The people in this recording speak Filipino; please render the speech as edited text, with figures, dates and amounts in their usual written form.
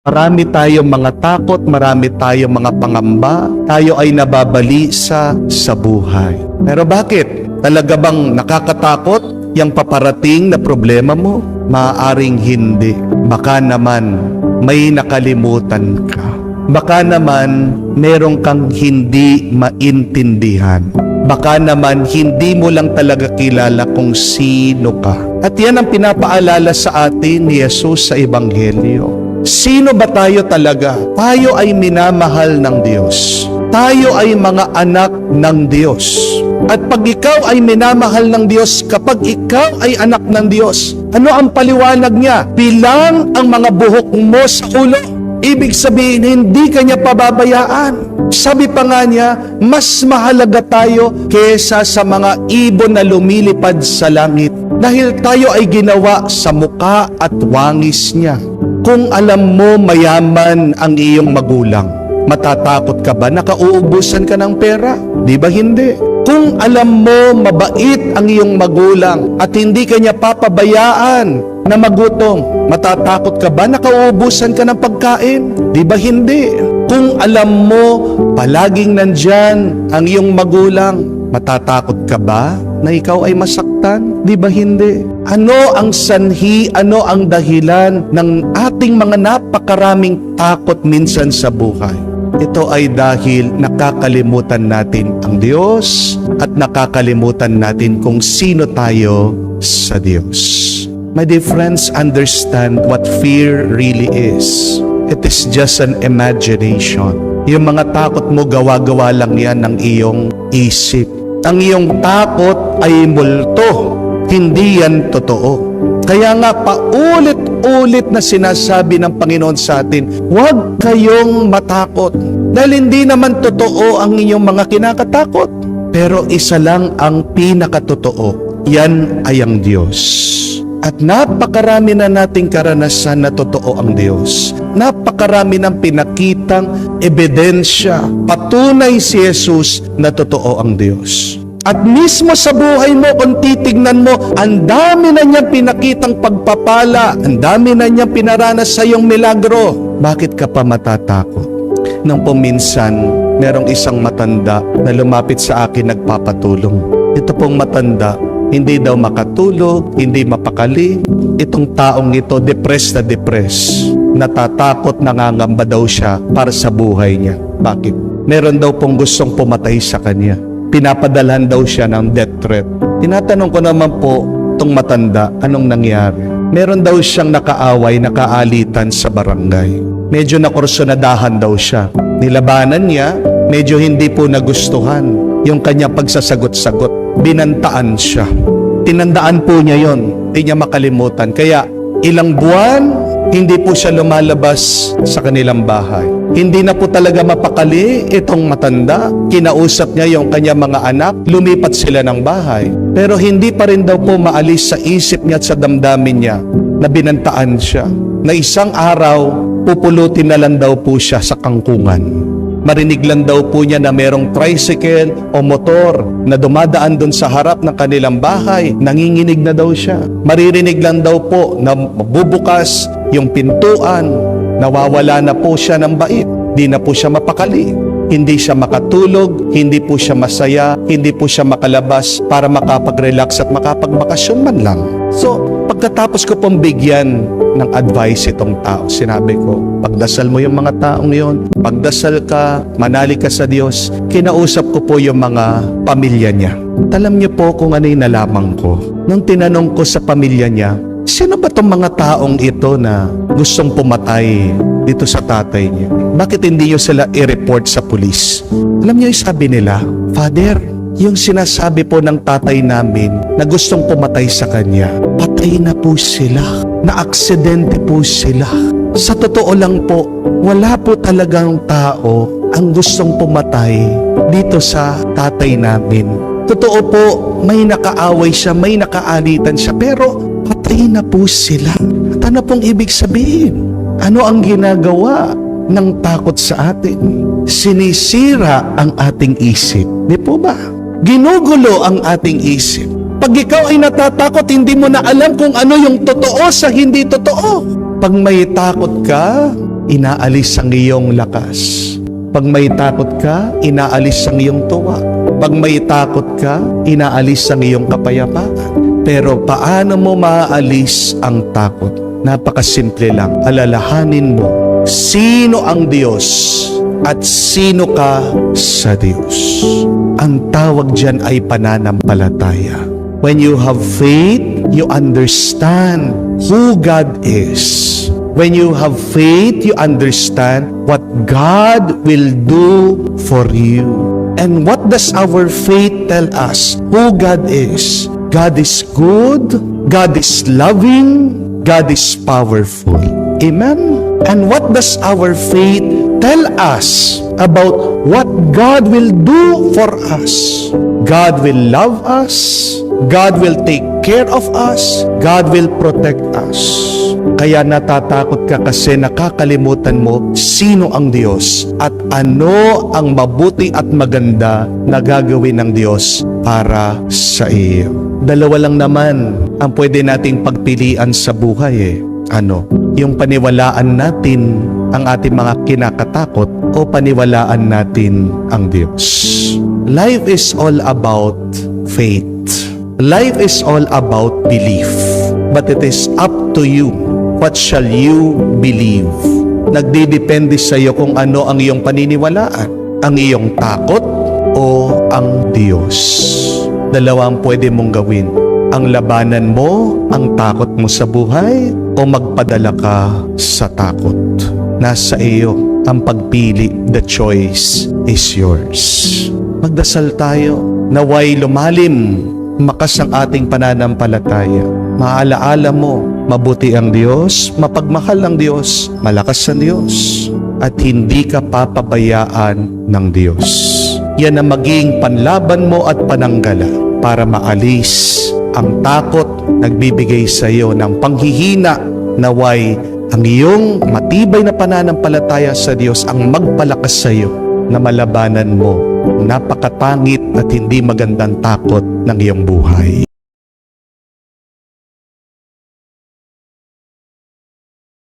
Marami tayong mga takot, marami tayong mga pangamba, tayo ay nababalisa sa buhay. Pero bakit? Talaga bang nakakatakot yung paparating na problema mo? Maaaring hindi. Baka naman may nakalimutan ka. Baka naman meron kang hindi maintindihan. Baka naman hindi mo lang talaga kilala kung sino ka. At yan ang pinapaalala sa atin ni Jesus sa Ebanghelyo. Sino ba tayo talaga? Tayo ay minamahal ng Diyos. Tayo ay mga anak ng Diyos. At pag ikaw ay minamahal ng Diyos, kapag ikaw ay anak ng Diyos, ano ang paliwanag niya? Bilang ang mga buhok mo sa ulo. Ibig sabihin, hindi ka niya pababayaan. Sabi pa nga niya, mas mahalaga tayo kesa sa mga ibon na lumilipad sa langit. Dahil tayo ay ginawa sa muka at wangis niya. Kung alam mo mayaman ang iyong magulang, matatakot ka ba na kauubusan ka ng pera? Di ba hindi? Kung alam mo mabait ang iyong magulang at hindi ka niya papabayaan na magutom, matatakot ka ba na kauubusan ka ng pagkain? Di ba hindi? Kung alam mo palaging nandyan ang iyong magulang, matatakot ka ba na ikaw ay masaktan? Di ba hindi? Ano ang sanhi, ano ang dahilan ng ating mga napakaraming takot minsan sa buhay? Ito ay dahil nakakalimutan natin ang Diyos at nakakalimutan natin kung sino tayo sa Diyos. My dear friends, understand what fear really is. It is just an imagination. Yung mga takot mo, gawa-gawa lang yan ng iyong isip. Ang iyong takot ay multo, hindi yan totoo. Kaya nga paulit-ulit na sinasabi ng Panginoon sa atin, huwag kayong matakot. Dahil hindi naman totoo ang inyong mga kinakatakot. Pero isa lang ang pinakatotoo, yan ay ang Diyos. At napakarami na nating karanasan na totoo ang Diyos. Napakarami ng pinakitang ebidensya, patunay si Jesus na totoo ang Diyos. At mismo sa buhay mo, kung titignan mo, ang dami na niyang pinakitang pagpapala, ang dami na niyang pinaranas sa iyong milagro. Bakit ka pa matatakot? Nang puminsan, merong isang matanda na lumapit sa akin nagpapatulong. Ito pong matanda, hindi daw makatulog, hindi mapakali. Itong taong ito, depressed na depressed. Natatakot, nangangamba daw siya para sa buhay niya. Bakit? Meron daw pong gustong pumatay sa kanya. Pinapadalhan daw siya ng death threat. Tinatanong ko naman po, itong matanda, anong nangyari? Meron daw siyang nakaaway, nakaalitan sa barangay. Medyo nakursunadahan daw siya. Nilabanan niya, medyo hindi po nagustuhan yung kanya pagsasagot-sagot. Binantaan siya. Tinandaan po niya yon, hindi niya makalimutan. Kaya ilang buwan, hindi po siya lumalabas sa kanilang bahay. Hindi na po talaga mapakali itong matanda. Kinausap niya yung kanyang mga anak, lumipat sila ng bahay. Pero hindi pa rin daw po maalis sa isip niya at sa damdamin niya na binantaan siya. Na isang araw, pupulutin na lang daw po siya sa kangkungan. Marinig lang daw po niya na merong tricycle o motor na dumadaan doon sa harap ng kanilang bahay. Nanginginig na daw siya. Maririnig lang daw po na mabubukas yung pintuan. Nawawala na po siya ng bait. Di na po siya mapakali. Hindi siya makatulog, hindi po siya masaya, hindi po siya makalabas para makapag-relax at makapagbakasyon man lang. So, pagkatapos ko pong bigyan ng advice itong tao, sinabi ko, pagdasal mo yung mga taong yon, pagdasal ka, manali ka sa Diyos. Kinausap ko po yung mga pamilya niya. Alam niyo po kung ano yung nalaman ko. Nung tinanong ko sa pamilya niya, sino ba itong mga taong ito na gustong pumatay dito sa tatay niya? Bakit hindi niyo sila i-report sa pulis? Alam niyo yung sabi nila, Father, yung sinasabi po ng tatay namin na gustong pumatay sa kanya, patay na po sila. Na-aksidente po sila. Sa totoo lang po, wala po talagang tao ang gustong pumatay dito sa tatay namin. Totoo po, may nakaaway siya, may nakaalitan siya, pero patay na po sila. At ano pong ibig sabihin? Ano ang ginagawa ng takot sa atin? Sinisira ang ating isip. Di po ba? Ginugulo ang ating isip. Pag ikaw ay natatakot, hindi mo na alam kung ano yung totoo sa hindi totoo. Pag may takot ka, inaalis ang iyong lakas. Pag may takot ka, inaalis ang iyong tuwa. Pag may takot ka, inaalis ang iyong kapayapaan. Pero paano mo maaalis ang takot? Napakasimple lang. Alalahanin mo, sino ang Diyos at sino ka sa Diyos. Ang tawag dyan ay pananampalataya. When you have faith, you understand who God is. When you have faith, you understand what God will do for you. And what does our faith tell us? Who God is? God is good, God is loving, God is powerful. Amen? And what does our faith tell us about what God will do for us? God will love us, God will take care of us, God will protect us. Kaya natatakot ka kasi nakakalimutan mo sino ang Diyos at ano ang mabuti at maganda na gagawin ng Diyos para sa iyo. Dalawa lang naman ang pwede nating pagpilian sa buhay Ano? Yung paniwalaan natin ang ating mga kinakatakot o paniwalaan natin ang Diyos. Life is all about faith. Life is all about belief. But it is up to you. What shall you believe? Nagdidepende sa iyo kung ano ang iyong paniniwalaan. Ang iyong takot o ang Diyos. Dalawa ang pwede mong gawin. Ang labanan mo, ang takot mo sa buhay, o magpadala ka sa takot. Nasa iyo ang pagpili. The choice is yours. Magdasal tayo. Naway lumalim, makas ang ating pananampalataya. Maalaala mo, mabuti ang Diyos, mapagmahal ang Diyos, malakas ang Diyos, at hindi ka papabayaan ng Diyos. Yan ang maging panlaban mo at pananggala para maalis ang takot nagbibigay sa iyo ng panghihina. Naway ang iyong matibay na pananampalataya sa Diyos ang magpalakas sa iyo na malabanan mo napakatangit at hindi magandang takot ng iyong buhay.